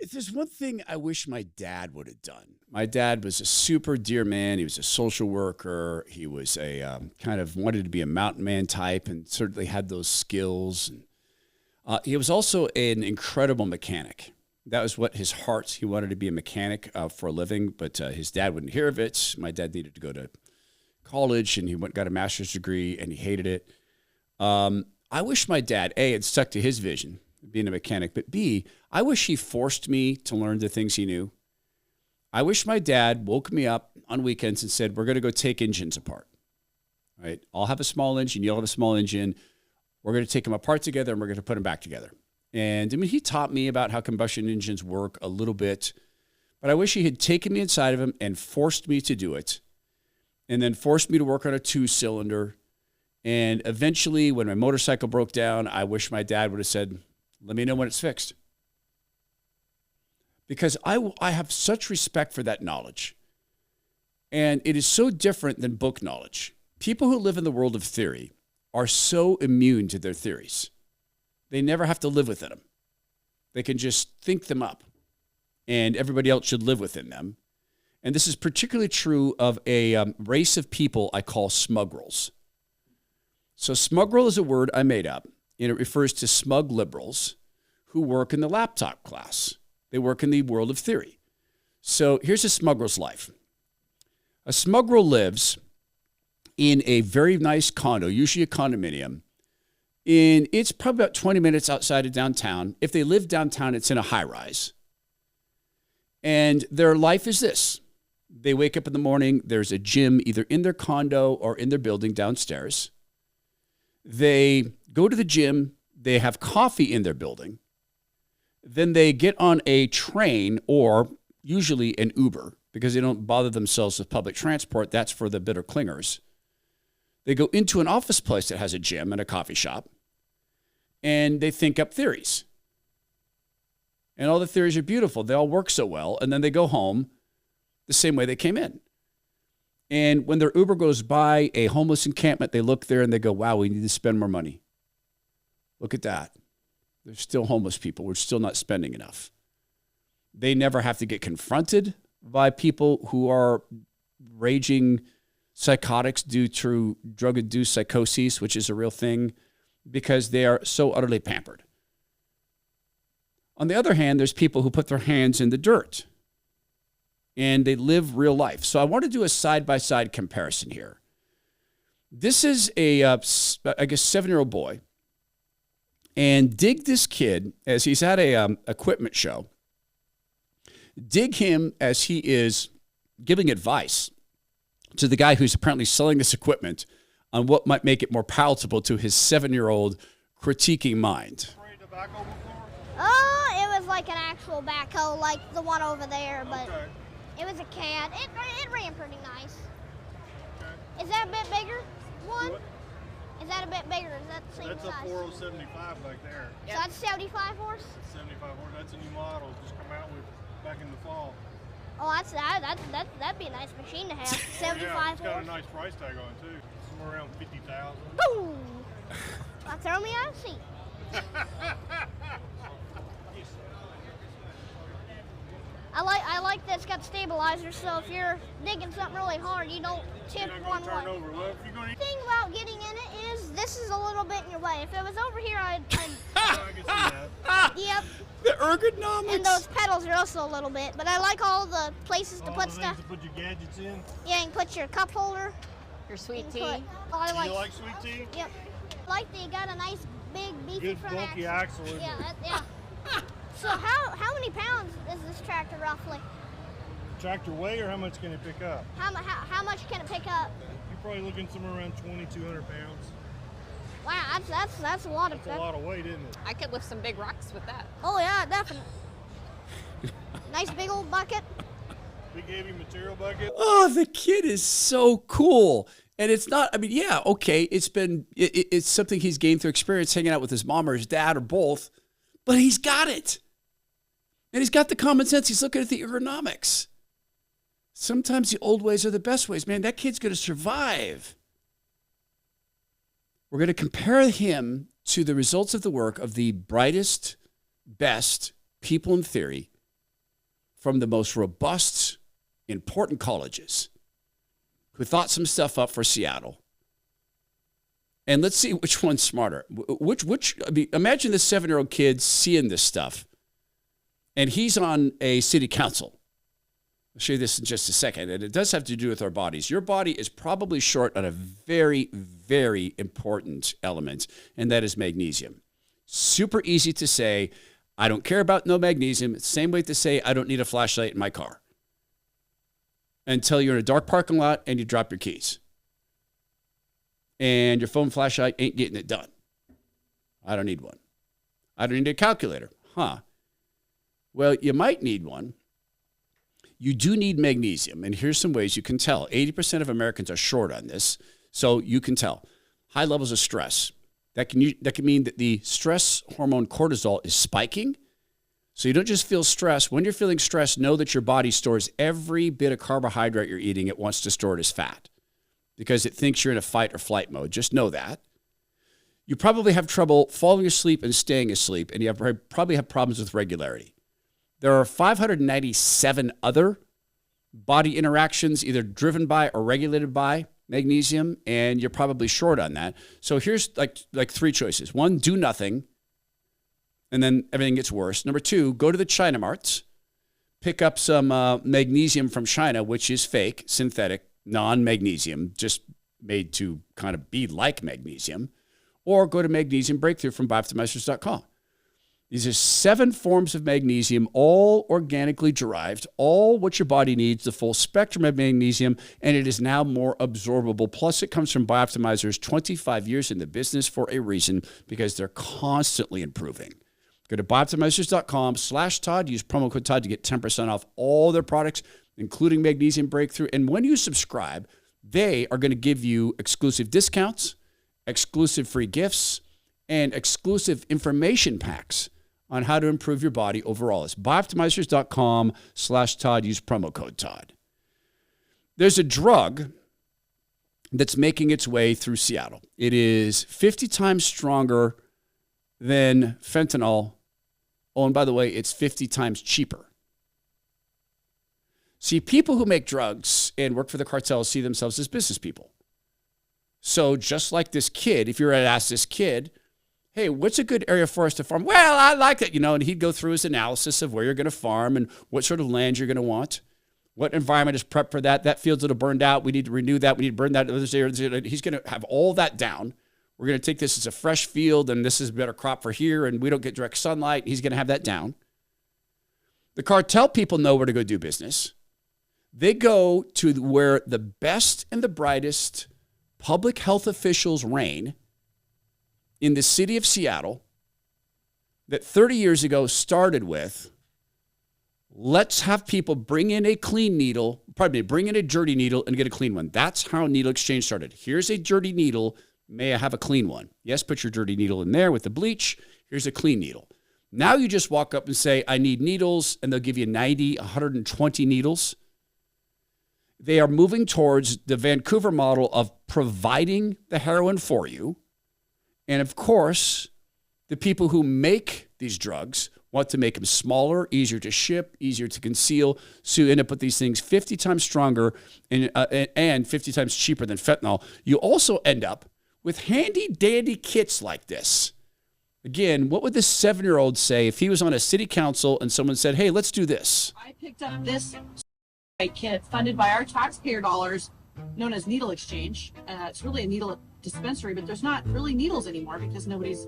If there's one thing I wish my dad would have done. My dad was a super dear man. He was a social worker. He was a kind of wanted to be a mountain man type and certainly had those skills. He was also an incredible mechanic. That was what his heart, he wanted to be a mechanic for a living, but his dad wouldn't hear of it. My dad needed to go to college and he got a master's degree and he hated it. I wish my dad, A, had stuck to his vision, being a mechanic, but B, I wish he forced me to learn the things he knew. I wish my dad woke me up on weekends and said, we're going to go take engines apart, right? I'll have a small engine, you'll have a small engine. We're going to take them apart together and we're going to put them back together. And I mean, he taught me about how combustion engines work a little bit, but I wish he had taken me inside of him and forced me to do it, and then forced me to work on a 2-cylinder. And eventually, when my motorcycle broke down, I wish my dad would have said, let me know when it's fixed. Because I have such respect for that knowledge. And it is so different than book knowledge. People who live in the world of theory are so immune to their theories. They never have to live within them. They can just think them up. And everybody else should live within them. And this is particularly true of a race of people I call smugrels. So smugrel is a word I made up, and it refers to smug liberals who work in the laptop class. They work in the world of theory. So here's a smugrel's life. A smugrel lives in a very nice condo, usually a condominium, and it's probably about 20 minutes outside of downtown. If they live downtown, it's in a high-rise. And their life is this. They wake up in the morning, there's a gym either in their condo or in their building downstairs. They go to the gym, they have coffee in their building, then they get on a train or usually an Uber because they don't bother themselves with public transport. That's for the bitter clingers. They go into an office place that has a gym and a coffee shop, and they think up theories. And all the theories are beautiful. They all work so well, and then they go home the same way they came in. And when their Uber goes by a homeless encampment, they look there and they go, wow, we need to spend more money. Look at that. There's still homeless people. We're still not spending enough. They never have to get confronted by people who are raging psychotics due to drug-induced psychoses, which is a real thing, because they are so utterly pampered. On the other hand, there's people who put their hands in the dirt and they live real life. So I want to do a side-by-side comparison here. This is a, I guess, 7-year-old boy. And dig this kid as he's at a equipment show. Dig him as he is giving advice to the guy who's apparently selling this equipment on what might make it more palatable to his 7-year-old critiquing mind. Oh, it was like an actual backhoe, like the one over there, but it was a cat. It ran pretty nice. Okay. Is that a bit bigger one? What? Is that a bit bigger? Is that the same That's size? a 4075 back there. So that's 75 horse? 75 horse. That's a new model. Just come out with back in the fall. Oh, that'd be a nice machine to have. 75 yeah, it's got horse. a nice price tag on it too. Somewhere around 50,000. Boom! Well, throw me out of the seat. I like that it's got stabilizers, so if you're digging something really hard, you don't tip one way. Over. Well, if you're gonna... The thing about getting in it is this is a little bit in your way. If it was over here, I can see that. Yep. The ergonomics. And those pedals are also a little bit, but I like all the places to put stuff. To put your gadgets in. Yeah, you can put your cup holder. Your sweet tea. You like sweet tea? Yep. I like that you got a nice big beefy good front bulky axle. axle. Yeah. So how many pounds is this tractor roughly? Tractor weight, or how much can it pick up? How much can it pick up? You're probably looking somewhere around 2,200 pounds. Wow, that's a lot of. That's a lot of weight, isn't it? I could lift some big rocks with that. Oh yeah, definitely. Nice big old bucket. Big heavy material bucket. Oh, the kid is so cool. And it's not, I mean, yeah, okay, it's something he's gained through experience hanging out with his mom or his dad or both, but he's got it. And he's got the common sense. He's looking at the ergonomics. Sometimes the old ways are the best ways. Man, that kid's going to survive. We're going to compare him to the results of the work of the brightest, best people in theory from the most robust, important colleges who thought some stuff up for Seattle. And let's see which one's smarter. Imagine this 7-year-old kid seeing this stuff, and he's on a city council. I'll show you this in just a second, and it does have to do with our bodies. Your body is probably short on a very, very important element, and that is magnesium. Super easy to say, I don't care about no magnesium. It's the same way to say I don't need a flashlight in my car. Until you're in a dark parking lot and you drop your keys. And your phone flashlight ain't getting it done. I don't need one. I don't need a calculator. Well, you might need one. You do need magnesium, and here's some ways you can tell. 80% of Americans are short on this, so you can tell. High levels of stress. That can mean that the stress hormone cortisol is spiking, so you don't just feel stress. When you're feeling stress, know that your body stores every bit of carbohydrate you're eating. It wants to store it as fat because it thinks you're in a fight or flight mode. Just know that. You probably have trouble falling asleep and staying asleep, and you probably have problems with regularity. There are 597 other body interactions either driven by or regulated by magnesium, and you're probably short on that. So here's like 3 choices. 1, do nothing, and then everything gets worse. Number 2, go to the China marts, pick up some magnesium from China, which is fake, synthetic, non-magnesium, just made to kind of be like magnesium, or go to Magnesium Breakthrough from biooptimizers.com. These are 7 forms of magnesium, all organically derived, all what your body needs, the full spectrum of magnesium, and it is now more absorbable. Plus, it comes from Biooptimizers, 25 years in the business for a reason, because they're constantly improving. Go to biooptimizers.com/Todd. Use promo code Todd to get 10% off all their products, including Magnesium Breakthrough. And when you subscribe, they are going to give you exclusive discounts, exclusive free gifts, and exclusive information packs on how to improve your body overall. It's biooptimizers.com/Todd. Use promo code Todd. There's a drug that's making its way through Seattle. It is 50 times stronger than fentanyl. Oh, and by the way, it's 50 times cheaper. See, people who make drugs and work for the cartels see themselves as business people. So just like this kid, if you were to ask this kid, hey, what's a good area for us to farm? Well, I like it, and he'd go through his analysis of where you're going to farm and what sort of land you're going to want. What environment is prepped for that? That field's that have burned out. We need to renew that. We need to burn that. He's going to have all that down. We're going to take this as a fresh field, and this is a better crop for here, and we don't get direct sunlight. He's going to have that down. The cartel people know where to go do business. They go to where the best and the brightest public health officials reign in the city of Seattle that 30 years ago started with, let's have people bring in a dirty needle and get a clean one. That's how needle exchange started. Here's a dirty needle. May I have a clean one? Yes, put your dirty needle in there with the bleach. Here's a clean needle. Now you just walk up and say, I need needles, and they'll give you 90, 120 needles. They are moving towards the Vancouver model of providing the heroin for you. And of course, the people who make these drugs want to make them smaller, easier to ship, easier to conceal. So you end up with these things 50 times stronger and 50 times cheaper than fentanyl. You also end up with handy dandy kits like this. Again, what would this 7-year-old say if he was on a city council and someone said, hey, let's do this? I picked up this kit funded by our taxpayer dollars known as needle exchange. It's really a needle dispensary, but there's not really needles anymore because nobody's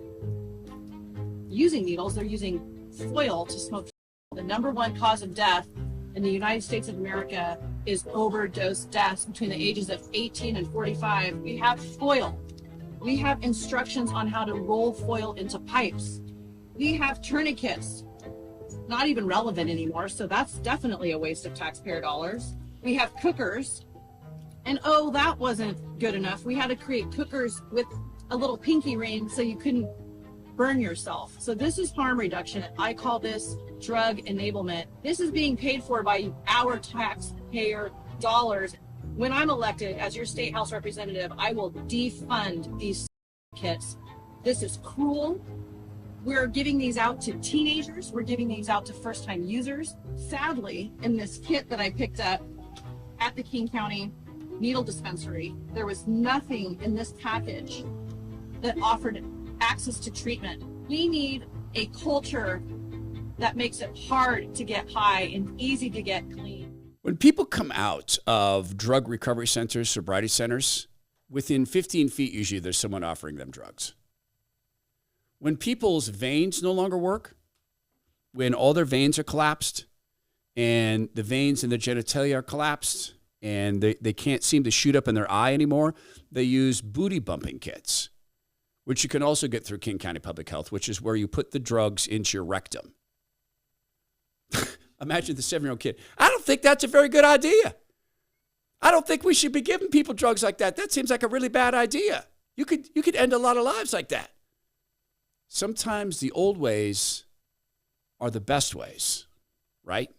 using needles. They're using foil to smoke. The number 1 cause of death in the United States of America is overdose deaths between the ages of 18 and 45. We have foil. We have instructions on how to roll foil into pipes. We have tourniquets, not even relevant anymore, so that's definitely a waste of taxpayer dollars. We have cookers, and oh, that wasn't good enough. We had to create cookers with a little pinky ring so you couldn't burn yourself. So this is harm reduction. I call this drug enablement. This is being paid for by our taxpayer dollars. When I'm elected as your state house representative, I will defund these kits. This is cruel. We're giving these out to teenagers. We're giving these out to first-time users. Sadly, in this kit that I picked up at the King County Needle Dispensary, there was nothing in this package that offered access to treatment. We need a culture that makes it hard to get high and easy to get clean. When people come out of drug recovery centers, sobriety centers, within 15 feet, usually there's someone offering them drugs. When people's veins no longer work, when all their veins are collapsed and the veins in their genitalia are collapsed and they can't seem to shoot up in their eye anymore, they use booty bumping kits, which you can also get through King County Public Health, which is where you put the drugs into your rectum. Imagine the 7-year-old kid. I don't think that's a very good idea. I don't think we should be giving people drugs like that. That seems like a really bad idea. You could end a lot of lives like that. Sometimes the old ways are the best ways, right?